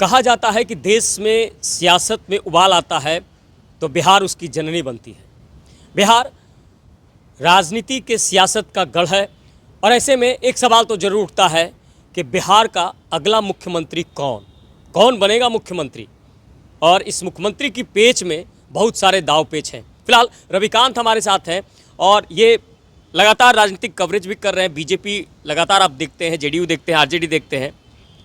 कहा जाता है कि देश में सियासत में उबाल आता है तो बिहार उसकी जननी बनती है। बिहार राजनीति के सियासत का गढ़ है और ऐसे में एक सवाल तो जरूर उठता है कि बिहार का अगला मुख्यमंत्री कौन बनेगा मुख्यमंत्री। और इस मुख्यमंत्री की पेच में बहुत सारे दाव पेच हैं। फिलहाल रविकांत हमारे साथ हैं और ये लगातार राजनीतिक कवरेज भी कर रहे हैं। बीजेपी लगातार आप देखते हैं, जेडीयू देखते हैं, आरजेडी देखते हैं।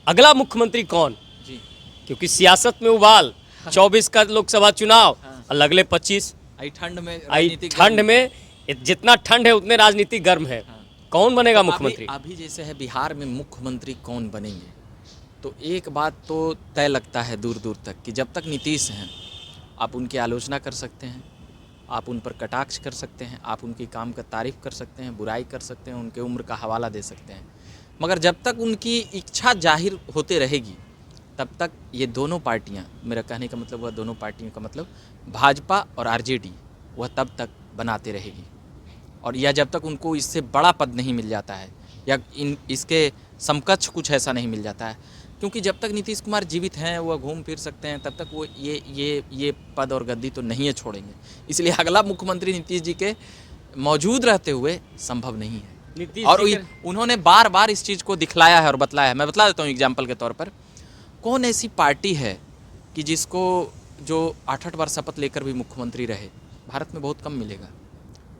अगला मुख्यमंत्री कौन जी? क्योंकि सियासत में उबाल, 24 का लोकसभा चुनाव और अगले 25 ठंड में जितना ठंड है उतने राजनीति गर्म है। कौन बनेगा मुख्यमंत्री? अभी जैसे है बिहार में मुख्यमंत्री कौन बनेंगे, तो एक बात तो तय लगता है दूर दूर तक कि जब तक नीतीश हैं आप उनकी आलोचना कर सकते हैं, आप उन पर कटाक्ष कर सकते हैं, आप उनकी काम का तारीफ़ कर सकते हैं, बुराई कर सकते हैं, उनके उम्र का हवाला दे सकते हैं, मगर जब तक उनकी इच्छा जाहिर होते रहेगी तब तक ये दोनों पार्टियां, मेरा कहने का मतलब वह दोनों पार्टियों का मतलब भाजपा और आरजेडी, वह तब तक बनाते रहेगी। और या जब तक उनको इससे बड़ा पद नहीं मिल जाता है या इसके समकक्ष कुछ ऐसा नहीं मिल जाता है, क्योंकि जब तक नीतीश कुमार जीवित हैं, वह घूम फिर सकते हैं, तब तक वो ये पद और गद्दी तो नहीं है छोड़ेंगे। इसलिए अगला मुख्यमंत्री नीतीश जी के मौजूद रहते हुए संभव नहीं है। और उन्होंने बार बार इस चीज़ को दिखलाया है और बतलाया है। मैं बतला देता हूँ एग्जाम्पल के तौर पर, कौन ऐसी पार्टी है कि जिसको जो 8-8 बार शपथ लेकर भी मुख्यमंत्री रहे? भारत में बहुत कम मिलेगा।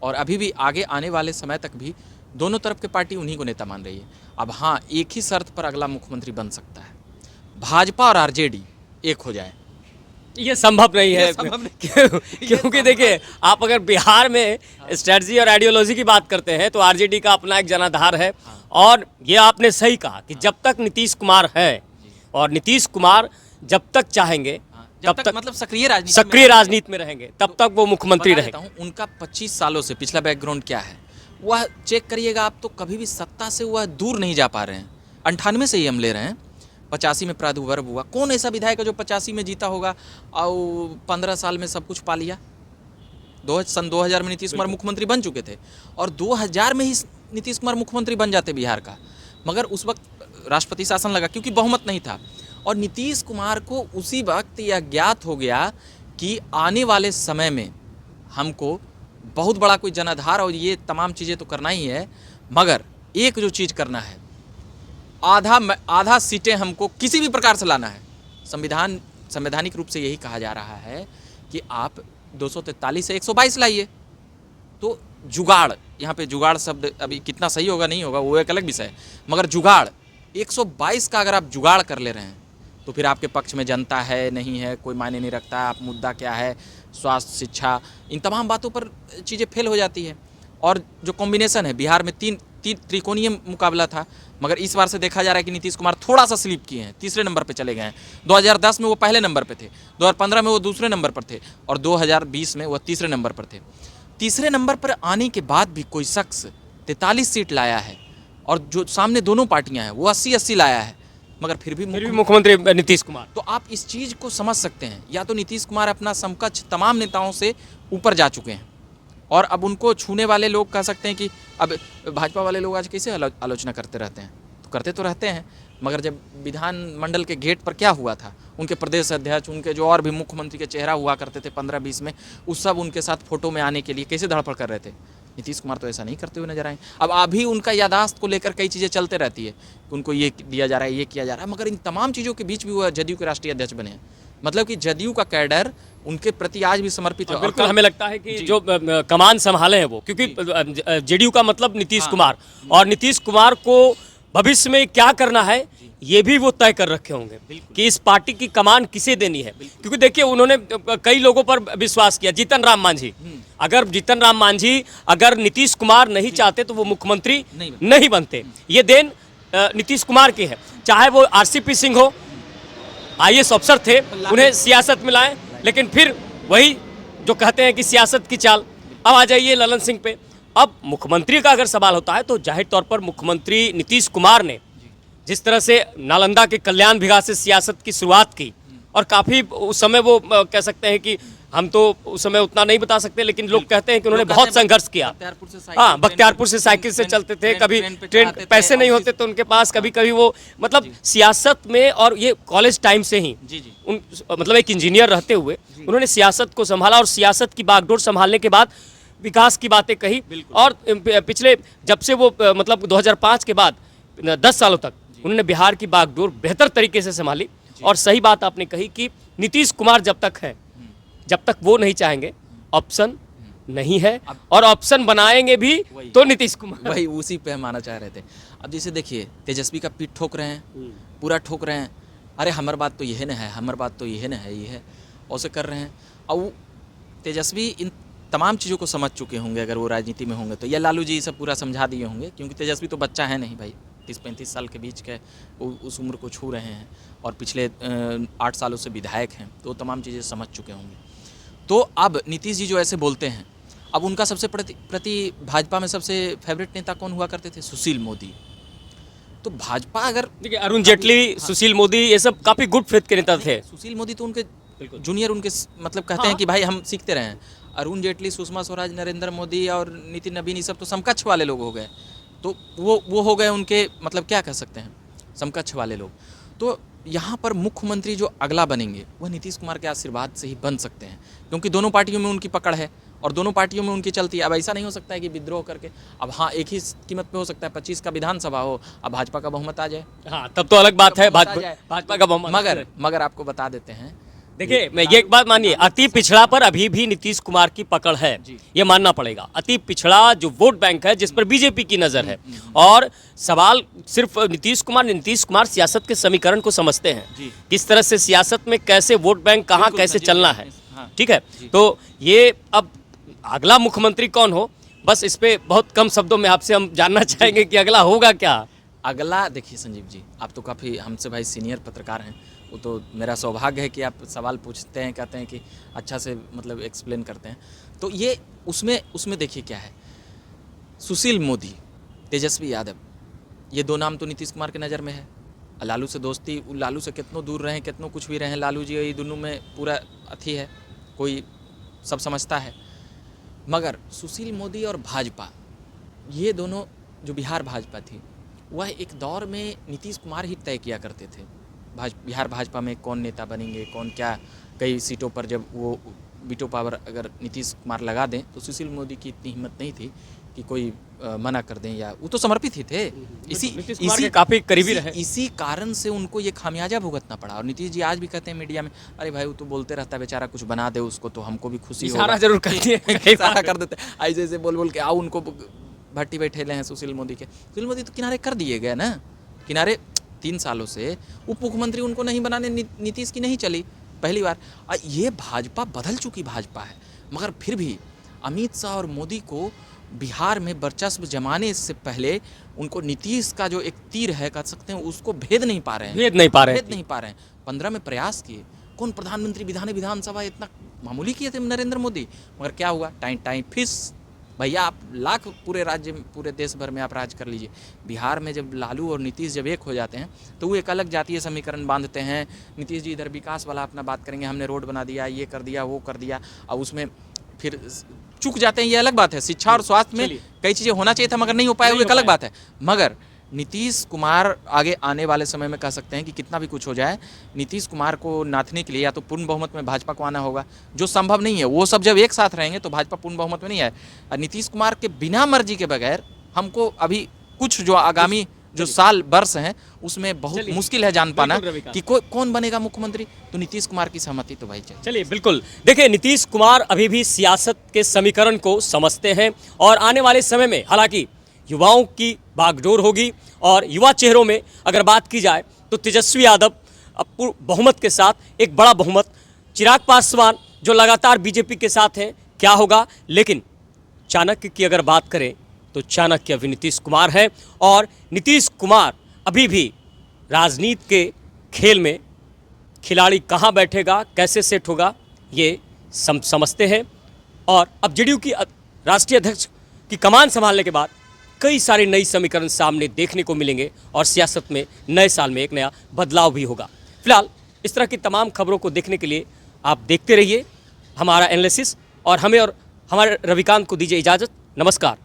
और अभी भी आगे आने वाले समय तक भी दोनों तरफ के पार्टी उन्हीं को नेता मान रही है। अब हाँ, एक ही शर्त पर अगला मुख्यमंत्री बन सकता है, भाजपा और आरजेडी एक हो जाए। ये संभव नहीं है क्योंकि देखिए, आप अगर बिहार में स्ट्रेटजी और आइडियोलॉजी की बात करते हैं तो आरजेडी का अपना एक जनाधार है। और ये आपने सही कहा कि जब तक नीतीश कुमार है और नीतीश कुमार जब तक चाहेंगे तब तक मतलब सक्रिय राजनीति में रहेंगे तब तक वो मुख्यमंत्री रहेंगे। उनका 25 सालों से पिछला बैकग्राउंड क्या है वह चेक करिएगा आप, तो कभी भी सत्ता से वह दूर नहीं जा पा रहे हैं। 98 से ही हम ले रहे हैं, 85 में प्रादुर्भाव हुआ। कौन ऐसा विधायक है जो 85 में जीता होगा और 15 साल में सब कुछ पा लिया? सन 2000 में नीतीश कुमार मुख्यमंत्री बन चुके थे और 2000 में ही नीतीश कुमार मुख्यमंत्री बन जाते बिहार का, मगर उस वक्त राष्ट्रपति शासन लगा क्योंकि बहुमत नहीं था। और नीतीश कुमार को उसी वक्त यह ज्ञात हो गया कि आने वाले समय में हमको बहुत बड़ा कोई जनाधार और ये तमाम चीज़ें तो करना ही है, मगर एक जो चीज़ करना है, आधा सीटें हमको किसी भी प्रकार से लाना है। संवैधानिक रूप से यही कहा जा रहा है कि आप 243 से 122 लाइए। तो जुगाड़, यहाँ पे जुगाड़ शब्द अभी कितना सही होगा नहीं होगा वो एक अलग विषय है, मगर जुगाड़ 122 का अगर आप जुगाड़ कर ले रहे हैं तो फिर आपके पक्ष में जनता है नहीं है कोई मायने नहीं रखता। आप मुद्दा क्या है, स्वास्थ्य, शिक्षा, इन तमाम बातों पर चीज़ें फेल हो जाती है। और जो कॉम्बिनेशन है, बिहार में तीन त्रिकोणीय मुकाबला था, मगर इस बार से देखा जा रहा है कि नीतीश कुमार थोड़ा सा स्लिप किए हैं, तीसरे नंबर पे चले गए हैं। 2010 में वो पहले नंबर पे थे, 2015 में वो दूसरे नंबर पर थे और 2020 में वो तीसरे नंबर पर थे। तीसरे नंबर पर आने के बाद भी कोई शख्स 43 सीट लाया है और जो सामने दोनों पार्टियां हैं वो 80-80 लाया है, मगर फिर भी मुख्यमंत्री नीतीश कुमार। तो आप इस चीज़ को समझ सकते हैं, या तो नीतीश कुमार अपना समकक्ष तमाम नेताओं से ऊपर जा चुके हैं और अब उनको छूने वाले लोग कह सकते हैं कि अब भाजपा वाले लोग आज कैसे आलोचना करते रहते हैं, तो करते तो रहते हैं, मगर जब विधानमंडल के गेट पर क्या हुआ था, उनके प्रदेश अध्यक्ष, उनके जो और भी मुख्यमंत्री के चेहरा हुआ करते थे 15-20 में, उस सब उनके साथ फोटो में आने के लिए कैसे धड़पड़ कर रहे थे। नीतीश कुमार तो ऐसा नहीं करते हुए नजर आए। अब अभी उनका यादाश्त को लेकर कई चीज़ें चलते रहती है, उनको ये दिया जा रहा है, ये किया जा रहा है, मगर इन तमाम चीज़ों के बीच भी वो जदयू के राष्ट्रीय अध्यक्ष बने हैं। मतलब कि जदयू का कैडर उनके प्रति आज भी समर्पित है। बिल्कुल, हमें लगता है कि जो कमान संभाले हैं वो, क्योंकि जेडीयू का मतलब नीतीश कुमार, और नीतीश कुमार को भविष्य में क्या करना है ये भी वो तय कर रखे होंगे कि इस पार्टी की कमान किसे देनी है। क्योंकि देखिए, उन्होंने कई लोगों पर विश्वास किया। जीतन राम मांझी, अगर नीतीश कुमार नहीं चाहते तो वो मुख्यमंत्री नहीं बनते। ये देन नीतीश कुमार की है। चाहे वो आरसीपी सिंह हो, आईएएस अफसर थे, उन्हें सियासत में लाए, लेकिन फिर वही जो कहते हैं कि सियासत की चाल। अब आ जाइए ललन सिंह पे। अब मुख्यमंत्री का अगर सवाल होता है तो जाहिर तौर पर मुख्यमंत्री नीतीश कुमार ने जिस तरह से नालंदा के कल्याण विकास से सियासत की शुरुआत की और काफ़ी उस समय वो कह सकते हैं कि हम तो उस समय उतना नहीं बता सकते, लेकिन लोग कहते हैं कि उन्होंने लोग बहुत कहते हैं संघर्ष किया। बख्तियारपुर से साइकिल, हाँ, बख्तियारपुर से साइकिल से चलते थे, कभी पे ट्रेन चढ़ाते थे, पैसे नहीं और होते तो उनके पास, कभी कभी वो मतलब सियासत में, और ये कॉलेज टाइम से ही जी जी उन मतलब एक इंजीनियर रहते हुए उन्होंने सियासत को संभाला, और सियासत की बागडोर संभालने के बाद विकास की बातें कही। और पिछले जब से वो मतलब 2005 के बाद 10 सालों तक उन्होंने बिहार की बागडोर बेहतर तरीके से संभाली। और सही बात आपने कही कि नीतीश कुमार जब तक है, जब तक वो नहीं चाहेंगे, ऑप्शन नहीं है, और ऑप्शन बनाएंगे भी तो नीतीश कुमार। वही उसी पे हम आना चाह रहे थे। अब जैसे देखिए तेजस्वी का पीठ ठोक रहे हैं, पूरा ठोक रहे हैं, अरे हमार बात तो यह न है, हमार बात तो यह न है, ये है, ऐसे कर रहे हैं। और वो तेजस्वी इन तमाम चीज़ों को समझ चुके होंगे, अगर वो राजनीति में होंगे तो, या लालू जी सब पूरा समझा दिए होंगे, क्योंकि तेजस्वी तो बच्चा है नहीं भाई, 30-35 साल के बीच के उस उम्र को छू रहे हैं, और पिछले 8 सालों से विधायक हैं, तो तमाम चीज़ें समझ चुके होंगे। तो अब नीतीश जी जो ऐसे बोलते हैं, अब उनका सबसे प्रति भाजपा में सबसे फेवरेट नेता कौन हुआ करते थे? सुशील मोदी। तो भाजपा अगर देखिए, अरुण जेटली, सुशील मोदी, ये सब काफी गुड फेथ के नेता थे। सुशील मोदी तो उनके जूनियर, उनके मतलब कहते हैं कि भाई हम सीखते रहे हैं। अरुण जेटली, सुषमा स्वराज, नरेंद्र मोदी और नितिन नवीन, ये सब तो समकक्ष वाले लोग हो गए। तो वो हो गए उनके, मतलब क्या कह सकते हैं, समकक्ष वाले लोग। तो यहाँ पर मुख्यमंत्री जो अगला बनेंगे वह नीतीश कुमार के आशीर्वाद से ही बन सकते हैं, क्योंकि दोनों पार्टियों में उनकी पकड़ है और दोनों पार्टियों में उनकी चलती है। अब ऐसा नहीं हो सकता है कि विद्रोह करके, अब हाँ एक ही कीमत पे हो सकता है, 25 का विधानसभा हो, अब भाजपा का बहुमत आ जाए, हाँ, तब तो अलग बात है, भाजपा का बहुमत। मगर आपको बता देते हैं, देखिए, मैं ये एक बात मानिए, अति पिछड़ा पर अभी भी नीतीश कुमार की पकड़ है, ये मानना पड़ेगा। अति पिछड़ा जो वोट बैंक है, जिस पर बीजेपी की नजर है, और सवाल सिर्फ नीतीश कुमार सियासत के समीकरण को समझते हैं, किस तरह से सियासत में कैसे वोट बैंक कहाँ कैसे चलना है, ठीक है। तो ये अब अगला मुख्यमंत्री कौन हो, बस इस पे बहुत कम शब्दों में आपसे हम जानना चाहेंगे कि अगला होगा क्या। अगला देखिए संजीव जी, आप तो काफ़ी हमसे भाई सीनियर पत्रकार हैं, वो तो मेरा सौभाग्य है कि आप सवाल पूछते हैं, कहते हैं कि अच्छा से मतलब एक्सप्लेन करते हैं। तो ये उसमें देखिए क्या है, सुशील मोदी, तेजस्वी यादव, ये दो नाम तो नीतीश कुमार के नज़र में है। लालू से दोस्ती, लालू से कितनों दूर रहें, कितनों कुछ भी रहें, लालू जी ये दोनों में पूरा अथी है, कोई सब समझता है। मगर सुशील मोदी और भाजपा, ये दोनों जो बिहार भाजपा थी, वह एक दौर में नीतीश कुमार ही तय किया करते थे बिहार भाजपा में कौन नेता बनेंगे, कौन क्या। कई सीटों पर जब वो वीटो पावर अगर नीतीश कुमार लगा दें तो सुशील मोदी की इतनी हिम्मत नहीं थी कि कोई मना कर दें, या वो तो समर्पित ही थे, इसी काफी करीबी रहे। इसी कारण से उनको ये खामियाजा भुगतना पड़ा। और नीतीश जी आज भी कहते हैं मीडिया में, अरे भाई वो तो बोलते रहता है बेचारा, कुछ बना दे उसको तो हमको भी खुशी होगा। इशारा जरूर करते हैं, इशारा कर देते हैं, ऐसे ऐसे बोल के आओ उनको भट्टी बैठे हैं सुशील मोदी के। सुशील मोदी तो किनारे कर दिए गए ना, किनारे 3 सालों से उप मुख्यमंत्री उनको नहीं बनाने, नीतीश की नहीं चली पहली बार। ये भाजपा बदल चुकी भाजपा है, मगर फिर भी अमित शाह और मोदी को बिहार में वर्चस्व जमाने से पहले उनको नीतीश का जो एक तीर है कह सकते हैं, उसको भेद नहीं पा रहे हैं। 15 में प्रयास किए, कौन प्रधानमंत्री विधानसभा इतना मामूली किए थे नरेंद्र मोदी, मगर क्या हुआ, टाइम फिस। भैया आप लाख पूरे राज्य में, पूरे देश भर में आप राज कर लीजिए, बिहार में जब लालू और नीतीश जब एक हो जाते हैं तो वो एक अलग जातीय समीकरण बांधते हैं। नीतीश जी इधर विकास वाला अपना बात करेंगे, हमने रोड बना दिया, ये कर दिया, वो कर दिया, और उसमें फिर चूक जाते हैं, ये अलग बात है। शिक्षा और स्वास्थ्य में कई चीज़ें होना चाहिए था मगर नहीं हो पाया, वो एक अलग बात है। मगर नीतीश कुमार आगे आने वाले समय में कह सकते हैं कि कितना भी कुछ हो जाए, नीतीश कुमार को नाथने के लिए या तो पूर्ण बहुमत में भाजपा को आना होगा, जो संभव नहीं है। वो सब जब एक साथ रहेंगे तो भाजपा पूर्ण बहुमत में नहीं आए। और नीतीश कुमार के बिना मर्जी के बगैर हमको अभी कुछ जो आगामी जो साल वर्ष हैं उसमें बहुत मुश्किल है जान पाना कि कौन बनेगा मुख्यमंत्री। तो नीतीश कुमार की सहमति तो भाई चाहिए। चलिए, बिल्कुल। देखिए, नीतीश कुमार अभी भी सियासत के समीकरण को समझते हैं, और आने वाले समय में हालांकि युवाओं की बागडोर होगी, और युवा चेहरों में अगर बात की जाए तो तेजस्वी यादव अब बहुमत के साथ, एक बड़ा बहुमत, चिराग पासवान जो लगातार बीजेपी के साथ हैं, क्या होगा। लेकिन चाणक्य की अगर बात करें तो चाणक्य अभी नीतीश कुमार है, और नीतीश कुमार अभी भी राजनीति के खेल में खिलाड़ी कहाँ बैठेगा, कैसे सेट होगा, ये समझते हैं। और अब जेडीयू की राष्ट्रीय अध्यक्ष की कमान संभालने के बाद कई सारे नई समीकरण सामने देखने को मिलेंगे, और सियासत में नए साल में एक नया बदलाव भी होगा। फिलहाल इस तरह की तमाम खबरों को देखने के लिए आप देखते रहिए हमारा एनालिसिस, और हमें और हमारे रविकांत को दीजिए इजाज़त। नमस्कार।